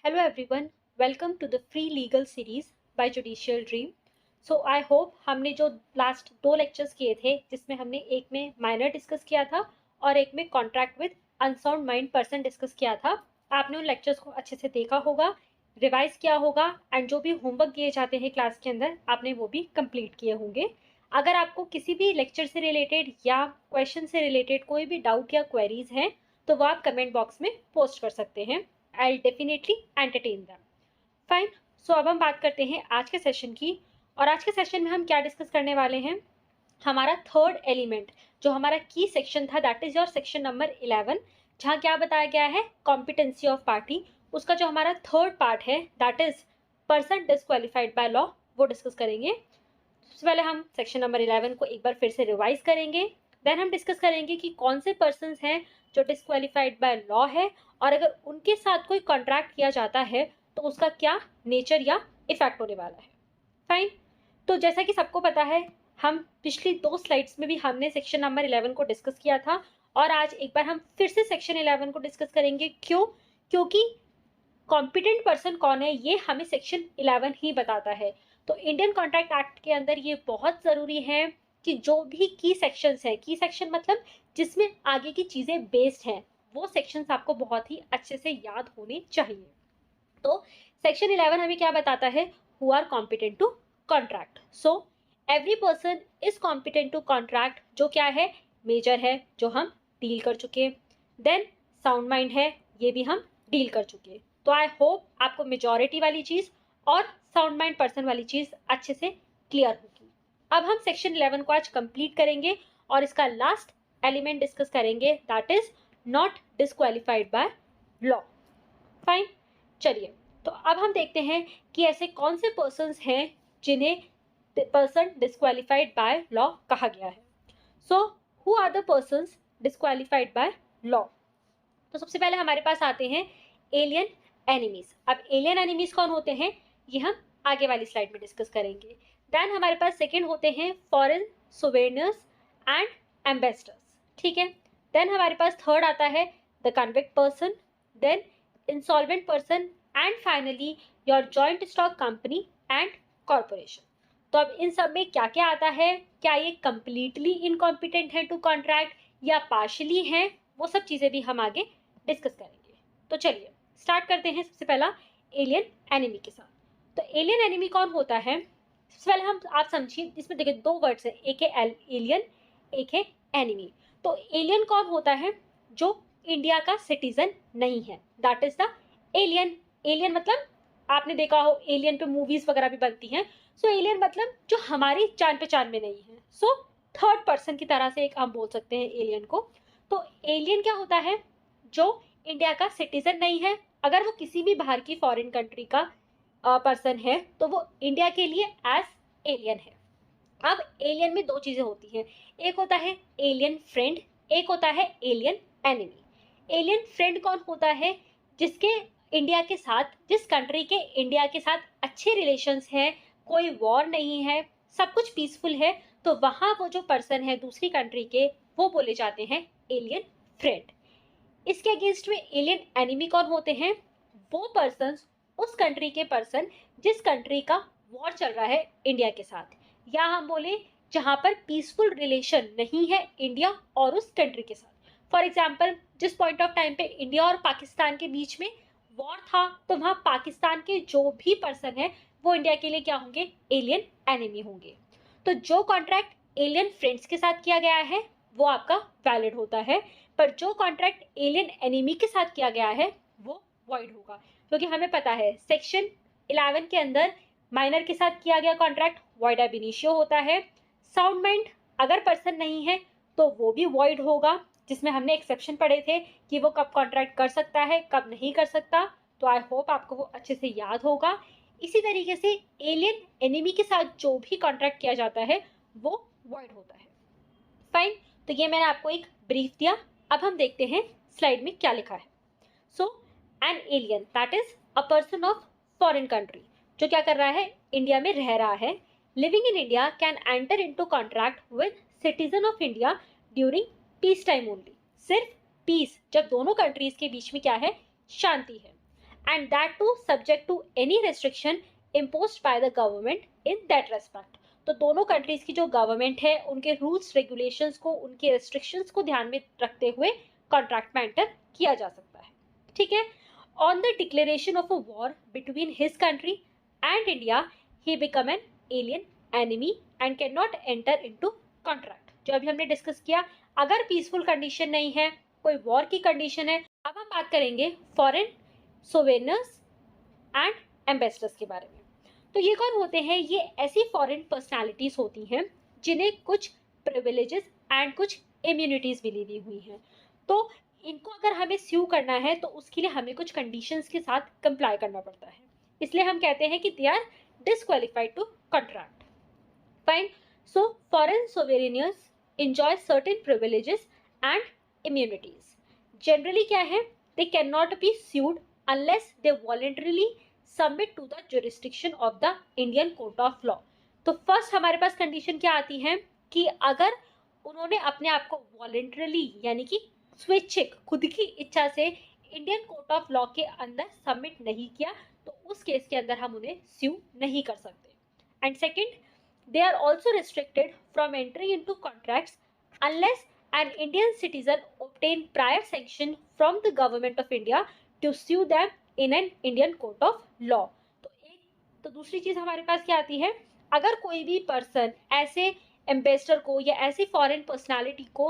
Hello everyone, welcome to the free legal series by Judicial Dream. So I hope हमने जो last 2 lectures किए थे जिसमें हमने एक में माइनर डिस्कस किया था और एक में contract with unsound mind person discuss किया था, आपने उन लेक्चर्स को अच्छे से देखा होगा, रिवाइज किया होगा एंड जो भी होमवर्क दिए जाते हैं क्लास के अंदर आपने वो भी कंप्लीट किए होंगे। अगर आपको किसी भी लेक्चर से रिलेटेड या क्वेश्चन से रिलेटेड कोई भी डाउट या क्वेरीज हैं तो वो आप कमेंट बॉक्स में पोस्ट कर सकते हैं। I'll definitely entertain them. Fine. So अब हम बात करते हैं आज के सेशन की, और आज के सेशन में हम क्या डिस्कस करने वाले हैं। हमारा थर्ड एलिमेंट जो हमारा की सेक्शन था that is your section number 11, जहाँ क्या बताया गया है कॉम्पिटेंसी ऑफ पार्टी। उसका जो हमारा थर्ड पार्ट है that is person disqualified by law, वो डिस्कस करेंगे। सबसे पहले हम सेक्शन नंबर 11 को एक बार फिर से रिवाइज करेंगे, देन हम डिस्कस करेंगे कि कौन से पर्सन्स हैं जो डिस्क्वालिफाइड बाय लॉ है और अगर उनके साथ कोई कॉन्ट्रैक्ट किया जाता है तो उसका क्या नेचर या इफेक्ट होने वाला है। फाइन। तो जैसा कि सबको पता है हम पिछली 2 स्लाइड्स में भी हमने सेक्शन नंबर 11 को डिस्कस किया था और आज एक बार हम फिर से सेक्शन 11 को डिस्कस करेंगे। क्यों? क्योंकि कॉम्पिटेंट पर्सन कौन है ये हमें सेक्शन 11 ही बताता है। तो इंडियन कॉन्ट्रैक्ट एक्ट के अंदर ये बहुत ज़रूरी है कि जो भी की सेक्शंस है, की सेक्शन मतलब जिसमें आगे की चीज़ें बेस्ड हैं, वो सेक्शंस आपको बहुत ही अच्छे से याद होने चाहिए। तो सेक्शन 11 हमें क्या बताता है, who are competent to contract. So every person is competent to contract, जो क्या है मेजर है जो हम डील कर चुके, देन साउंड माइंड है ये भी हम डील कर चुके। तो आई होप आपको मेजॉरिटी वाली चीज़ और साउंड माइंड पर्सन वाली चीज़ अच्छे से क्लियर होगी। अब हम सेक्शन 11 को आज कंप्लीट करेंगे और इसका लास्ट एलिमेंट डिस्कस करेंगे that is not disqualified by law. Fine. चलिए, तो अब हम देखते हैं कि ऐसे कौन से पर्सन्स हैं जिन्हें पर्सन डिस्क्वालिफाइड बाय लॉ कहा गया है। So who are the persons disqualified by law. तो सबसे पहले हमारे पास आते हैं एलियन एनिमीज। अब एलियन एनिमीज कौन होते हैं ये हम आगे वाली स्लाइड में डिस्कस करेंगे। देन हमारे पास सेकेंड होते हैं फॉरेन सोवेनियर्स एंड एम्बेसडर्स, ठीक है। देन हमारे पास थर्ड आता है the convict person, then insolvent person and finally your joint stock company and corporation. तो अब इन सब में क्या क्या आता है, क्या ये कंप्लीटली इनकॉम्पिटेंट है टू कॉन्ट्रैक्ट या पार्शली हैं, वो सब चीज़ें भी हम आगे डिस्कस करेंगे। तो चलिए स्टार्ट करते हैं सबसे पहला एलियन एनिमी के साथ। तो एलियन एनिमी कौन होता है, सबसे पहले हम आप समझिए, इसमें देखिए 2 वर्ड्स है, एक है एलियन एक है एनिमी। तो एलियन कौन होता है, जो इंडिया का सिटीजन नहीं है, that is the alien. Alien मतलब आपने देखा हो एलियन पे मूवीज वगैरह भी बनती हैं। सो एलियन मतलब जो हमारी जान पहचान में नहीं है। सो थर्ड पर्सन की तरह से एक हम बोल सकते हैं एलियन को। तो एलियन क्या होता है, जो इंडिया का सिटीजन नहीं है, अगर वो किसी भी बाहर की फॉरेन कंट्री का पर्सन है तो वो इंडिया के लिए एज एलियन है। अब एलियन में 2 चीज़ें होती हैं, एक होता है एलियन फ्रेंड, एक होता है एलियन एनिमी। एलियन फ्रेंड कौन होता है, जिसके इंडिया के साथ, जिस कंट्री के इंडिया के साथ अच्छे रिलेशंस हैं, कोई वॉर नहीं है, सब कुछ पीसफुल है, तो वहाँ वो जो पर्सन है दूसरी कंट्री के, वो बोले जाते हैं एलियन फ्रेंड। इसके अगेंस्ट में एलियन एनिमी कौन होते हैं, वो पर्सन, उस कंट्री के पर्सन जिस कंट्री का वॉर चल रहा है इंडिया के साथ, या हम बोले जहाँ पर पीसफुल रिलेशन नहीं है इंडिया और उस कंट्री के साथ। फॉर एग्जाम्पल जिस पॉइंट ऑफ टाइम पे इंडिया और पाकिस्तान के बीच में वॉर था, तो वहाँ पाकिस्तान के जो भी पर्सन है वो इंडिया के लिए क्या होंगे, एलियन एनिमी होंगे। तो जो कॉन्ट्रैक्ट एलियन फ्रेंड्स के साथ किया गया है वो आपका वैलिड होता है, पर जो कॉन्ट्रैक्ट एलियन एनिमी के साथ किया गया है वो वॉइड होगा, क्योंकि हमें पता है सेक्शन 11 के अंदर माइनर के साथ किया गया कॉन्ट्रैक्ट वॉइड ab initio होता है। साउंड माइंड अगर पर्सन नहीं है तो वो भी वॉइड होगा, जिसमें हमने एक्सेप्शन पढ़े थे कि वो कब कॉन्ट्रैक्ट कर सकता है कब नहीं कर सकता। तो आई होप आपको वो अच्छे से याद होगा। इसी तरीके से एलियन एनिमी के साथ जो भी कॉन्ट्रैक्ट किया जाता है वो वॉइड होता है। फाइन। तो ये मैंने आपको एक ब्रीफ दिया। अब हम देखते हैं स्लाइड में क्या लिखा है। So an alien that is a person of foreign country, जो क्या कर रहा है, इंडिया में रह रहा है, living in India, can enter into contract with citizen of India during peace time only. सिर्फ पीस, जब दोनों कंट्रीज के बीच में क्या है, शांति है। and that too subject to any restriction imposed by the government in that respect. तो दोनों कंट्रीज की जो गवर्नमेंट है उनके रूल्स रेगुलेशंस को, उनके रेस्ट्रिक्शंस को ध्यान में रखते हुए कॉन्ट्रैक्ट में एंटर किया जा सकता है। ठीक है। On the declaration of a war between his country and India he become an alien enemy and can not enter into contract. जो अभी हमने डिस्कस किया, अगर पीसफुल कंडीशन नहीं है, कोई वॉर की कंडीशन है। अब हम बात करेंगे फॉरेन सोवेनियर्स एंड एम्बेसडर्स के बारे में। तो ये कौन होते हैं? ये ऐसी फॉरेन पर्सनालिटीज होती हैं जिन्हें कुछ प्रिविलेजेस एंड कुछ इम्यूनिटीज मिली दी हुई हैं। तो इनको अगर हमें स्यू करना है तो उसके लिए हमें कुछ कंडीशंस के साथ कंप्लाई करना पड़ता है, इसलिए हम कहते हैं कि they are disqualified to contract. Fine. So foreign सोवेनियर्स enjoy certain privileges and immunities. Generally क्या है? They cannot be sued unless they voluntarily submit to the jurisdiction of the Indian Court of Law. तो first हमारे पास condition क्या आती है कि अगर उन्होंने अपने आप को वॉलेंटरली यानी कि स्वैच्छिक खुद की इच्छा से इंडियन कोर्ट ऑफ लॉ के अंदर सबमिट नहीं किया तो उस केस के अंदर हम उन्हें स्यू नहीं कर सकते। And second, they are also restricted from entering into contracts unless an Indian citizen obtain prior sanction from the government of India to sue them in an Indian court of law. तो दूसरी चीज हमारे पास क्या आती है? अगर कोई भी पर्सन ऐसे एम्बेसडर को या ऐसी फॉरेन पर्सनालिटी को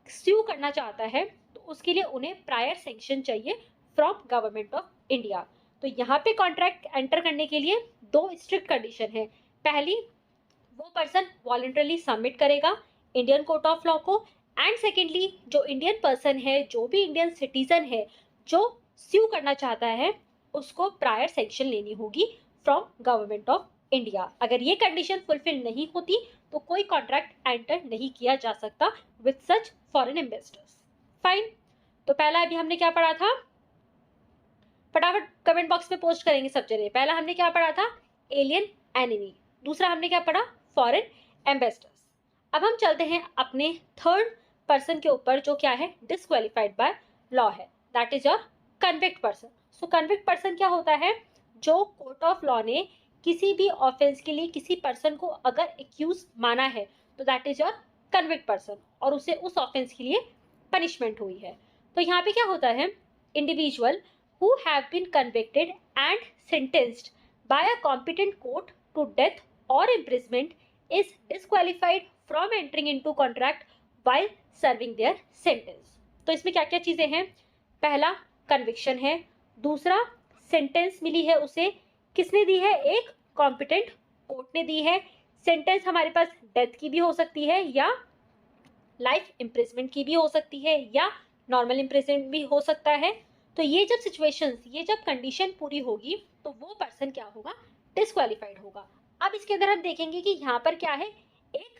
स्यू करना चाहता है तो उसके लिए उन्हें प्रायर सैंक्शन चाहिए फ्रॉम गवर्नमेंट ऑफ इंडिया। तो यहाँ पे कॉन्ट्रैक्ट एंटर करने के लिए दो स्ट्रिक्ट कंडीशन है। पहली, वो पर्सन वॉलंटरली सबमिट करेगा इंडियन कोर्ट ऑफ लॉ को, एंड सेकेंडली जो इंडियन पर्सन है, जो भी इंडियन सिटीजन है जो स्यू करना चाहता है उसको प्रायर सैंक्शन लेनी होगी फ्रॉम गवर्नमेंट ऑफ इंडिया। अगर ये कंडीशन फुलफिल नहीं होती तो कोई कॉन्ट्रैक्ट एंटर नहीं किया जा सकता with such foreign investors. Fine. तो पहला अभी हमने क्या पढ़ा था? फटाफट कमेंट बॉक्स में पोस्ट करेंगे सब जने। पहला हमने क्या पढ़ा था? Alien enemy. दूसरा हमने क्या पढ़ा? Foreign ambassadors. अब हम चलते हैं अपने थर्ड पर्सन के ऊपर जो क्या है? डिस्क्वालिफाइड बाय लॉ है, that is your convict person. So convict person क्या होता है? जो कोर्ट ऑफ लॉ ने किसी भी ऑफेंस के लिए किसी पर्सन को अगर एक्यूज माना है तो that is your convict person और उसे उस ऑफेंस के लिए पनिशमेंट हुई है। तो यहाँ पे क्या होता है? Individual who have been convicted and sentenced by a competent court to death or imprisonment is disqualified from entering into contract while serving their sentence. तो इसमें क्या क्या चीजें हैं? पहला कन्विक्शन है, दूसरा सेंटेंस मिली है उसे, किसने दी है? एक कॉम्पिटेंट कोर्ट ने दी है। सेंटेंस हमारे पास डेथ की भी हो सकती है या लाइफ इम्प्रिजमेंट की भी हो सकती है या नॉर्मल इम्प्रिजमेंट भी हो सकता है। तो ये जब सिचुएशंस, ये जब कंडीशन पूरी होगी तो वो पर्सन क्या होगा? डिस्क्वालिफाइड होगा। अब इसके अंदर हम देखेंगे कि यहाँ पर क्या है? एक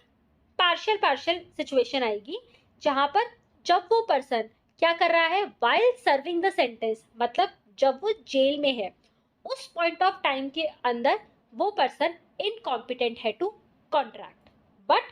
पार्शियल सिचुएशन आएगी जहाँ पर जब वो पर्सन क्या कर रहा है? वाइल सर्विंग द सेंटेंस, मतलब जब वो जेल में है उस पॉइंट ऑफ टाइम के अंदर वो पर्सन इनकॉम्पिटेंट है to contract. But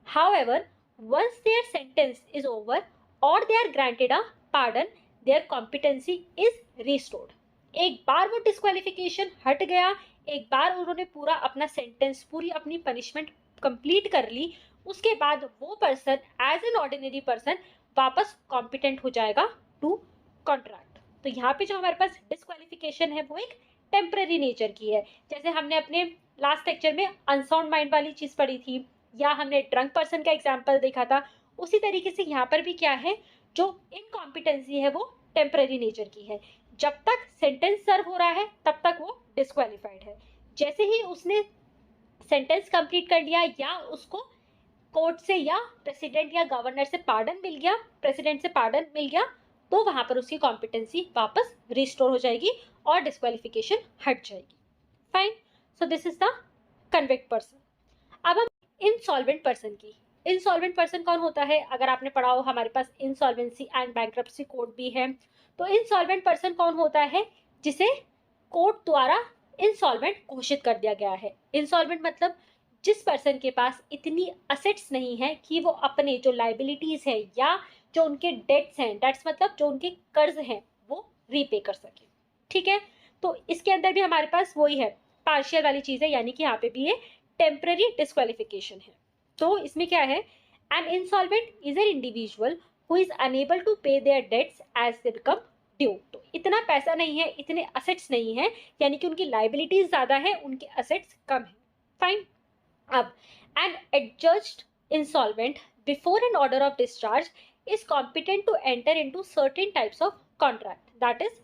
however once their sentence is over or they are granted a pardon, their competency is restored. एक बार वो डिस्क्वालिफिकेशन हट गया, एक बार उन्होंने पूरा अपना सेंटेंस, पूरी अपनी पनिशमेंट कंप्लीट कर ली, उसके बाद वो person as an ordinary person वापस कॉम्पिटेंट हो जाएगा टू कॉन्ट्रैक्ट। तो यहाँ पे जो हमारे पास डिस्क्वालिफिकेशन है वो एक टेम्पररी नेचर की है। जैसे हमने अपने लास्ट लेक्चर में अनसाउंड माइंड वाली चीज पढ़ी थी या हमने ड्रंक पर्सन का एग्जाम्पल देखा था, उसी तरीके से यहाँ पर भी क्या है? जो इनकॉम्पिटेंसी है वो टेम्पररी नेचर की है। जब तक सेंटेंस सर्व हो रहा है तब तक वो डिस्क्वालिफाइड है। जैसे ही उसने सेंटेंस कंप्लीट कर लिया या उसको कोर्ट से या प्रेसिडेंट या गवर्नर से पार्डन मिल गया, प्रेसिडेंट से पार्डन मिल गया, तो वहां पर उसकी कॉम्पिटेंसी वापस रिस्टोर हो जाएगी और डिस्क्वालिफिकेशन हट जाएगी। Fine. So this is the convict person. अब हम इंसॉल्वेंट पर्सन की। इंसॉल्वेंट पर्सन कौन होता है? अगर आपने पढ़ा हो, हमारे पास इंसॉल्वेंसी एंड बैंक्रप्सी कोड भी है। तो इंसॉल्वेंट पर्सन कौन होता है? जिसे कोर्ट द्वारा इंसॉल्वेंट घोषित कर दिया गया है। इंसॉल्वेंट मतलब जिस पर्सन के पास इतनी असेट्स नहीं है कि वो अपने जो लाइबिलिटीज है या जो उनके डेट्स हैं, डेट्स मतलब जो उनके कर्ज हैं, वो रीपे कर सके। ठीक है। तो इसके अंदर भी हमारे पास वही है, पार्शियल वाली चीज है, यानी कि यहाँ पे भी ये टेम्पररी डिस्क्वालिफिकेशन है। तो इसमें क्या है, an insolvent is an individual who is unable to pay their debts as they become due. तो इतना पैसा नहीं है, इतने असेट्स नहीं है, यानी कि उनकी लाइबिलिटीज ज्यादा है, उनके असेट्स कम है। फाइन। अब an adjudged insolvent before an order of discharge is competent to enter into certain types of contract, that is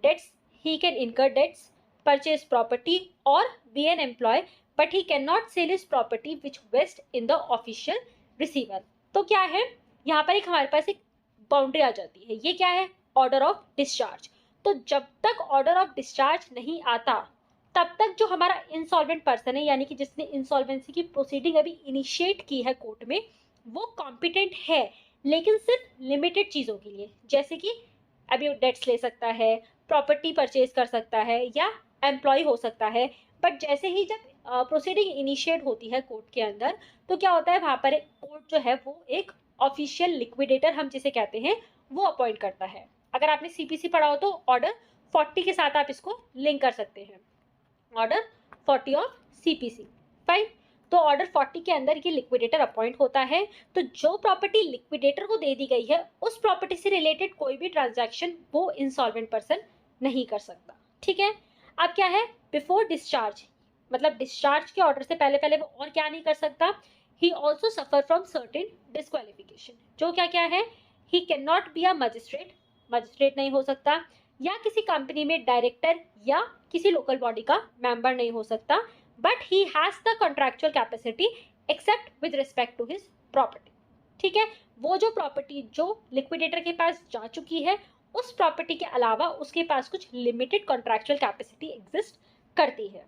debts. He can incur debts, purchase property or be an employee, but he cannot sell his property which vests in the official receiver. तो क्या है, यहाँ पर एक हमारे पास एक boundary आ जाती है, ये क्या है, ऑर्डर ऑफ डिस्चार्ज। तो जब तक ऑर्डर ऑफ डिस्चार्ज नहीं आता तब तक जो हमारा इंसॉल्वेंट पर्सन है, यानी कि जिसने इंसॉल्वेंसी की प्रोसीडिंग अभी इनिशिएट की है कोर्ट में, वो कॉम्पिटेंट है, लेकिन सिर्फ लिमिटेड चीज़ों के लिए, जैसे कि अभी डेट्स ले सकता है, प्रॉपर्टी परचेज कर सकता है या एम्प्लॉय हो सकता है। बट जैसे ही जब प्रोसीडिंग इनिशिएट होती है कोर्ट के अंदर, तो क्या होता है, वहाँ पर कोर्ट जो है वो एक ऑफिशियल लिक्विडेटर हम जिसे कहते हैं वो अपॉइंट करता है। अगर आपने सीपीसी पढ़ा हो तो ऑर्डर 40 के साथ आप इसको लिंक कर सकते हैं, ऑर्डर 40 ऑफ सीपीसी। फाइन। तो ऑर्डर 40 के अंदर ये लिक्विडेटर अपॉइंट होता है। तो जो प्रॉपर्टी लिक्विडेटर को दे दी गई है, उस प्रॉपर्टी से रिलेटेड कोई भी ट्रांजैक्शन वो इंसॉल्वेंट पर्सन नहीं कर सकता। ठीक है। अब क्या है, बिफोर डिस्चार्ज, मतलब डिस्चार्ज के ऑर्डर से पहले पहले वो और क्या नहीं कर सकता, he also suffer from certain disqualification. जो क्या क्या है, he can not be a magistrate, magistrate नहीं हो सकता, या किसी कंपनी में डायरेक्टर या किसी लोकल बॉडी का मेंबर नहीं हो सकता, but he has the contractual capacity except with respect to his property. ठीक है। वो जो प्रॉपर्टी जो लिक्विडेटर के पास जा चुकी है, उस प्रॉपर्टी के अलावा उसके पास कुछ लिमिटेड कॉन्ट्रैक्चुअल कैपेसिटी एग्जिस्ट करती है।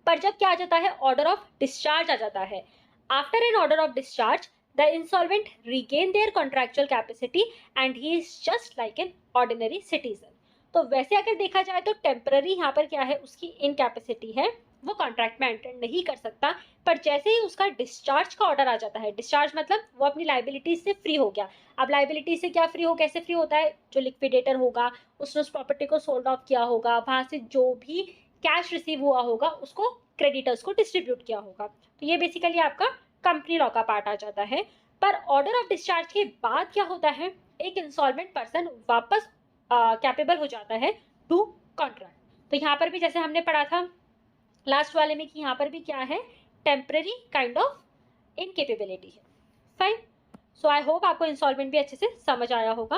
पर जब क्या आ जाता है, ऑर्डर ऑफ डिस्चार्ज आ जाता है, after an order of discharge the insolvent regain their contractual capacity and he is just like an ordinary citizen. तो वैसे अगर देखा जाए तो टेम्पररी यहाँ पर क्या है, उसकी इनकैपेसिटी है, वो कॉन्ट्रैक्ट में एंटर नहीं कर सकता। पर जैसे ही उसका डिस्चार्ज का ऑर्डर आ जाता है, डिस्चार्ज मतलब वो अपनी लाइबिलिटीज से फ्री हो गया। अब लाइबिलिटी से क्या फ्री हो, कैसे फ्री होता है, जो लिक्विडेटर होगा उसने उस प्रॉपर्टी को सोल्ड ऑफ किया होगा, वहां से जो भी कैश रिसीव हुआ होगा उसको क्रेडिटर्स को डिस्ट्रीब्यूट किया होगा। तो ये बेसिकली आपका कंपनी लॉ का पार्ट आ जाता है। पर ऑर्डर ऑफ डिस्चार्ज के बाद क्या होता है, एक इंसॉल्वेंट पर्सन वापस कैपेबल हो जाता है टू कॉन्ट्रैक्ट। तो यहाँ पर भी जैसे हमने पढ़ा था लास्ट वाले में कि यहाँ पर भी क्या है, टेम्पररी काइंड ऑफ इनकेपेबिलिटी है। फाइन। सो आई होप आपको इंसॉल्वेंट भी अच्छे से समझ आया होगा।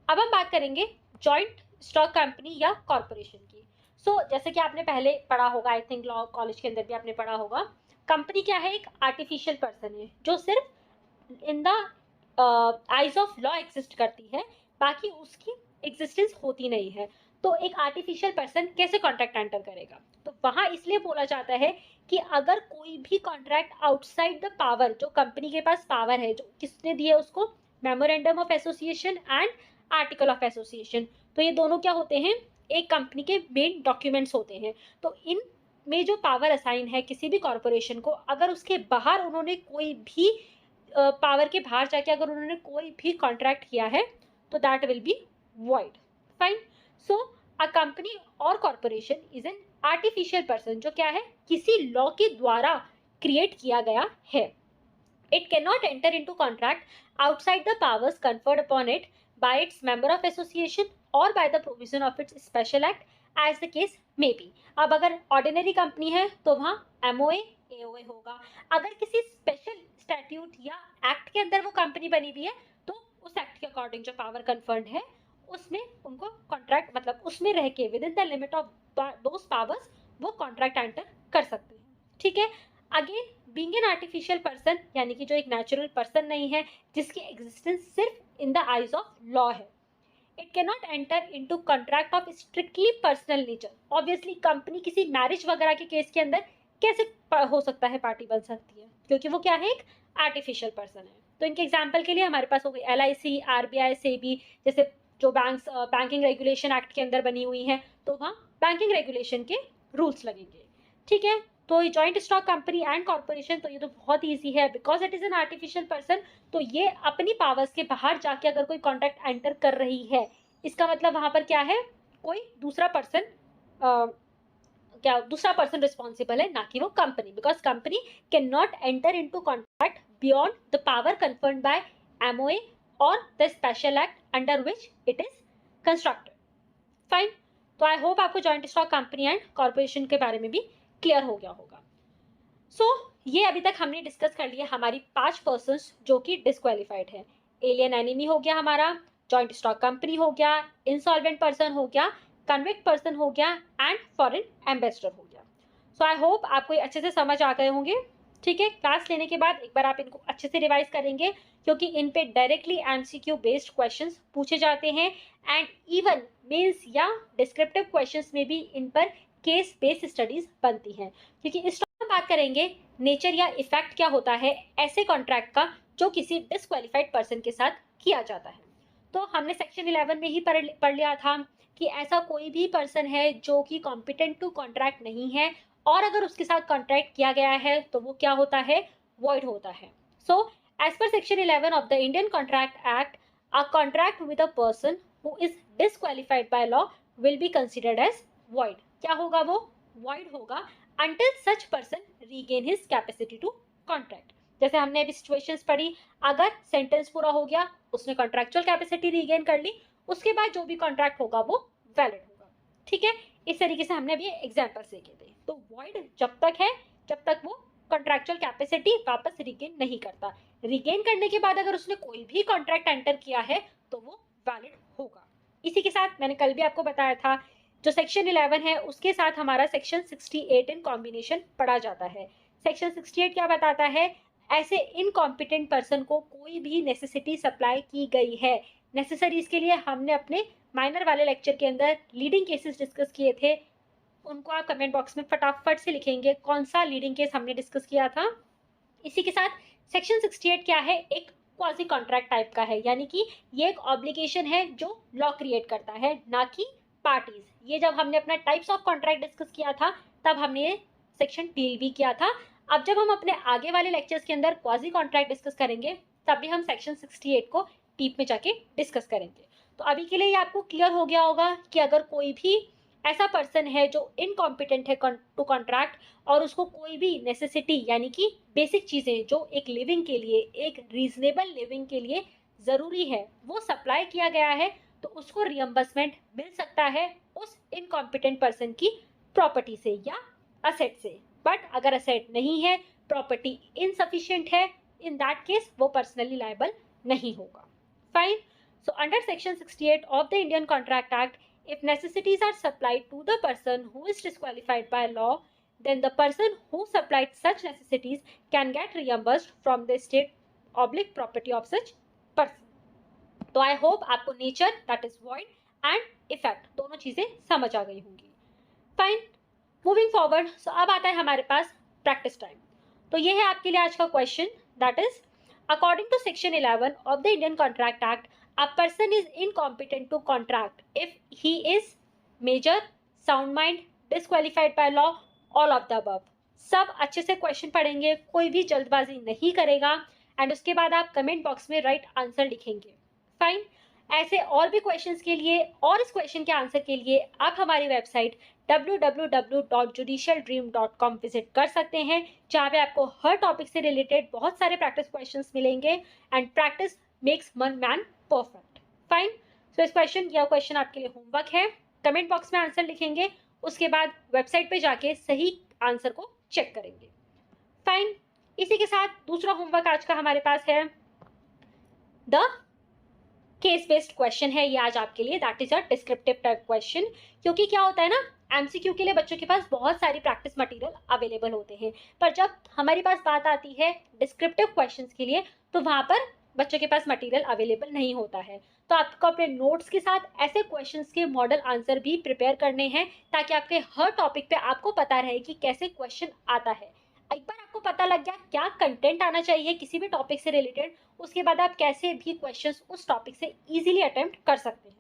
अब हम बात करेंगे जॉइंट स्टॉक कंपनी या कॉर्पोरेशन की। जैसे कि आपने पहले पढ़ा होगा, आई थिंक लॉ कॉलेज के अंदर भी आपने पढ़ा होगा, कंपनी क्या है, एक आर्टिफिशियल पर्सन है जो सिर्फ in the eyes of law exist करती है, बाकी उसकी एग्जिस्टेंस होती नहीं है। तो एक आर्टिफिशियल पर्सन कैसे कॉन्ट्रैक्ट एंटर करेगा, तो वहां इसलिए बोला जाता है कि अगर कोई भी कॉन्ट्रैक्ट आउटसाइड द पावर, जो कंपनी के पास पावर है, जो किसने दी है उसको, memorandum of association and article of association, तो ये दोनों क्या होते हैं, एक कंपनी के मेन डॉक्यूमेंट्स होते हैं। तो इन में जो पावर असाइन है किसी भी कॉर्पोरेशन को, अगर उसके बाहर उन्होंने कोई भी पावर के बाहर जाके अगर उन्होंने कोई भी कॉन्ट्रैक्ट किया है, तो that will be void. Fine. So a company और corporation is an artificial person, जो क्या है, किसी लॉ के द्वारा क्रिएट किया गया है। It cannot enter into contract outside the powers conferred upon it by its member of association or by the provision of its special act as the case may be. अब अगर ordinary company है तो वहाँ MOA AOA होगा। अगर किसी special statute या act के अंदर वो कंपनी बनी हुई है, तो उस एक्ट के अकॉर्डिंग जो पावर कन्फर्ड है उसमें उनको कॉन्ट्रैक्ट, मतलब उसमें रह के with in the limit of those powers वो कॉन्ट्रैक्ट एंटर कर सकते हैं। ठीक है। Again being an artificial person, यानी कि जो एक नेचुरल पर्सन नहीं है, जिसकी एग्जिस्टेंस सिर्फ in the eyes of law है, it can not enter into contract of strictly personal nature. Obviously company किसी मैरिज वगैरह के केस के अंदर कैसे हो सकता है, पार्टी बन सकती है, क्योंकि वो क्या है, एक आर्टिफिशियल पर्सन है। तो इनके एग्जाम्पल के लिए हमारे पास हो गई LIC, RBI, SEBI, जैसे जो बैंकिंग रेगुलेशन एक्ट के अंदर बनी हुई हैं, तो वहाँ बैंकिंग रेगुलेशन के रूल्स लगेंगे। ठीक है। तो ये joint stock company and corporation, तो ये तो बहुत ईजी है, because it is an artificial person. तो ये अपनी पावर्स के बाहर जाके अगर कोई कॉन्ट्रैक्ट एंटर कर रही है, इसका मतलब वहाँ पर क्या है, कोई दूसरा पर्सन क्या दूसरा पर्सन रिस्पॉन्सिबल है, ना कि वो company, because company can not enter into contract beyond the power conferred by MOA और the special act under which it is constructed. Fine. तो आई होप आपको joint stock company and corporation के बारे में भी क्लियर हो गया होगा। ये अभी तक हमने डिस्कस कर लिया हमारी 5 पर्सन्स जो कि डिस्क्वालीफाइड है। एलियन एनिमी हो गया हमारा, जॉइंट स्टॉक कंपनी हो गया, इंसॉल्वेंट पर्सन हो गया, कन्विक्ट पर्सन हो गया एंड फॉरेन एम्बेसडर हो गया। आई होप आपको ये अच्छे से समझ आ गए होंगे। ठीक है, क्लास लेने के बाद एक बार आप इनको अच्छे से रिवाइज करेंगे, क्योंकि इन पे डायरेक्टली एमसीक्यू बेस्ड क्वेश्चंस पूछे जाते हैं एंड इवन मेंस या डिस्क्रिप्टिव क्वेश्चंस में भी इन पर केस बेस्ड स्टडीज बनती हैं। क्योंकि इस बात करेंगे नेचर या इफेक्ट क्या होता है ऐसे कॉन्ट्रैक्ट का जो किसी डिस्क्वालिफाइड पर्सन के साथ किया जाता है। तो हमने सेक्शन 11 में ही पढ़ लिया था कि ऐसा कोई भी पर्सन है जो कि कॉम्पिटेंट टू कॉन्ट्रैक्ट नहीं है, और अगर उसके साथ कॉन्ट्रैक्ट किया गया है तो वो क्या होता है, वॉइड होता है। So as per section 11 of the Indian contract act, a contract with a person who is disqualified by law will be considered as void. क्या होगा, वो वॉइड होगा until such person regain his capacity to contract। जैसे हमने अभी situations पढ़ी, अगर sentence पूरा हो गया, उसने कॉन्ट्रैक्चुअल कैपेसिटी रीगेन कर ली, उसके बाद जो भी कॉन्ट्रैक्ट होगा वो वैलिड होगा। ठीक है, इस तरीके से हमने अभी एग्जांपल्स देखे थे। तो वॉइड जब तक है जब तक वो कॉन्ट्रैक्चुअल कैपेसिटी वापस रिगेन नहीं करता। रिगेन करने के बाद अगर उसने कोई भी कॉन्ट्रैक्ट एंटर किया है तो वो वैलिड होगा। इसी के साथ मैंने कल भी आपको बताया था, जो सेक्शन 11 है उसके साथ हमारा सेक्शन 68 इन कॉम्बिनेशन पढ़ा जाता है। सेक्शन 68 क्या बताता है, ऐसे इनकॉम्पिटेंट पर्सन को कोई भी नेसेसिटी सप्लाई की गई है। नेसेसरीज के लिए हमने अपने माइनर वाले लेक्चर के अंदर लीडिंग केसेस डिस्कस किए थे, उनको आप कमेंट बॉक्स में फटाफट से लिखेंगे कौन सा लीडिंग केस हमने डिस्कस किया था। इसी के साथ सेक्शन 68 क्या है, एक क्वाजी कॉन्ट्रैक्ट टाइप का है, यानी कि ये एक ऑब्लिगेशन है जो लॉ क्रिएट करता है, ना कि पार्टीज। ये जब हमने अपना टाइप्स ऑफ कॉन्ट्रैक्ट डिस्कस किया था तब हमने ये सेक्शन डील भी किया था। अब जब हम अपने आगे वाले लेक्चर्स के अंदर क्वाजी कॉन्ट्रैक्ट डिस्कस करेंगे तब भी हम सेक्शन 68 को डीप में जाके डिस्कस करेंगे। तो अभी के लिए ये आपको क्लियर हो गया होगा कि अगर कोई भी ऐसा पर्सन है जो इनकॉम्पिटेंट है टू कॉन्ट्रैक्ट और उसको कोई भी नेसेसिटी यानी कि बेसिक चीज़ें जो एक लिविंग के लिए, एक रीजनेबल लिविंग के लिए ज़रूरी है, वो सप्लाई किया गया है, तो उसको रियम्बर्समेंट मिल सकता है उस इनकॉम्पिटेंट पर्सन की प्रॉपर्टी से या असेट से। बट अगर असेट नहीं है, प्रॉपर्टी इनसफिशिएंट है, इन दैट केस वो पर्सनली लायबल नहीं होगा। Fine. So under section 68 of the Indian contract act, if necessities are supplied to the person who is disqualified by law, then the person who supplied such necessities can get reimbursed from the state oblique property of such person। तो I hope आपको nature, that is void and effect, दोनों चीजें समझ आ गई होंगी। Fine, moving forward. सो अब आता है हमारे पास प्रैक्टिस टाइम। तो ये है आपके लिए आज का question, that is according to section 11 of the Indian contract act, a person is incompetent to contract if he is major, sound mind, disqualified by law, all of the above. सब अच्छे से क्वेश्चन पढ़ेंगे, कोई भी जल्दबाजी नहीं करेगा and उसके बाद आप कमेंट बॉक्स में राइट आंसर लिखेंगे। फाइन। ऐसे और भी क्वेश्चंस के लिए और इस क्वेश्चन के आंसर के लिए आप हमारी वेबसाइट www.judicialdream.com विजिट कर सकते हैं, जहाँ पे आपको हर टॉपिक से रिलेटेड बहुत सारे प्रैक्टिस क्वेश्चंस मिलेंगे and practice makes one man perfect. Fine. So इस क्वेश्चन आपके लिए होमवर्क है, कमेंट बॉक्स में आंसर लिखेंगे, उसके बाद वेबसाइट पे जाके सही आंसर को चेक करेंगे। फाइन। इसी के साथ दूसरा होमवर्क आज का हमारे पास है द केस बेस्ड क्वेश्चन है ये आज आपके लिए, that is a descriptive type question. क्योंकि क्या होता है ना, एमसीक्यू के लिए बच्चों के पास बहुत सारी प्रैक्टिस मटेरियल अवेलेबल होते हैं, पर जब हमारी पास बात आती है डिस्क्रिप्टिव क्वेश्चंस के लिए तो वहां पर बच्चों के पास मटेरियल अवेलेबल नहीं होता है। तो आपको अपने नोट्स के साथ ऐसे क्वेश्चंस के मॉडल आंसर भी प्रिपेयर करने हैं, ताकि आपके हर टॉपिक पे आपको पता रहे कि कैसे क्वेश्चन आता है। एक बार आपको पता लग गया क्या कंटेंट आना चाहिए किसी भी टॉपिक से रिलेटेड, उसके बाद आप कैसे भी क्वेश्चंस उस टॉपिक से इजीली अटेम्प्ट कर सकते हैं।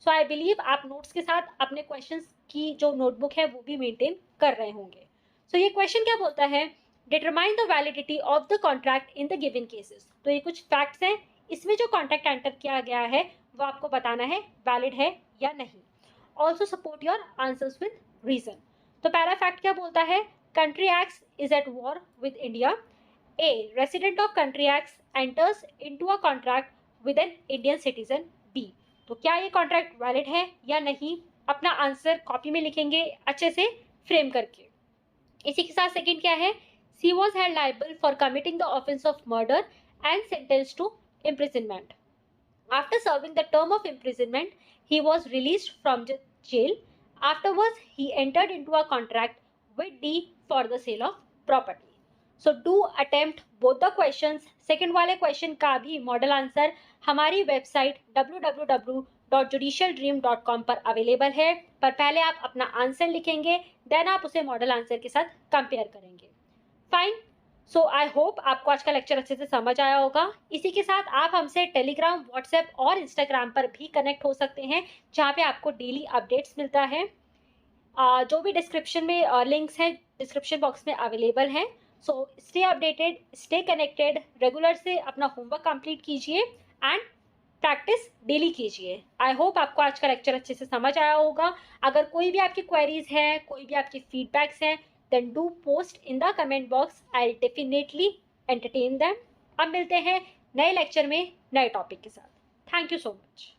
सो आई बिलीव आप नोट्स के साथ अपने क्वेश्चंस की जो नोटबुक है वो भी मेंटेन कर रहे होंगे। सो ये क्वेश्चन क्या बोलता है, determine the validity of the contract in the given cases. तो ये कुछ फैक्ट्स हैं, इसमें जो कॉन्ट्रैक्ट एंटर किया गया है वो आपको बताना है वैलिड है या नहीं। Also support your answers with reason. तो पहला फैक्ट क्या बोलता है? Country X is at war with India. A resident of country X enters into a contract with an Indian citizen. B तो क्या ये कॉन्ट्रैक्ट वैलिड है या नहीं? अपना आंसर कॉपी में लिखेंगे अच्छे से फ्रेम करके। इसी के साथ सेकंड क्या है? She was held liable for committing the offence of murder and sentence to imprisonment. After serving the term of imprisonment, he was released from jail. Afterwards, he entered into a contract with D for the sale of property. So do attempt both the questions. Second वाले question का भी model answer हमारी website www.judicialdream.com पर available है, पर पहले आप अपना आंसर लिखेंगे, देन आप उसे मॉडल आंसर के साथ कंपेयर करेंगे। फाइन। सो आई होप आपको आज का लेक्चर अच्छे से समझ आया होगा। इसी के साथ आप हमसे टेलीग्राम, व्हाट्सएप और इंस्टाग्राम पर भी कनेक्ट हो सकते हैं, जहाँ पे आपको डेली अपडेट्स मिलता है। जो भी डिस्क्रिप्शन में लिंक्स हैं डिस्क्रिप्शन बॉक्स में अवेलेबल हैं। So stay updated, stay connected, regular से अपना होमवर्क कंप्लीट कीजिए एंड प्रैक्टिस डेली कीजिए। आई होप आपको आज का लेक्चर अच्छे से समझ आया होगा। अगर कोई भी आपकी क्वेरीज हैं, कोई भी आपकी फीडबैक्स हैं, then do post in the comment box. I'll definitely entertain them. अब मिलते हैं नए लेक्चर में नए टॉपिक के साथ। Thank you so much.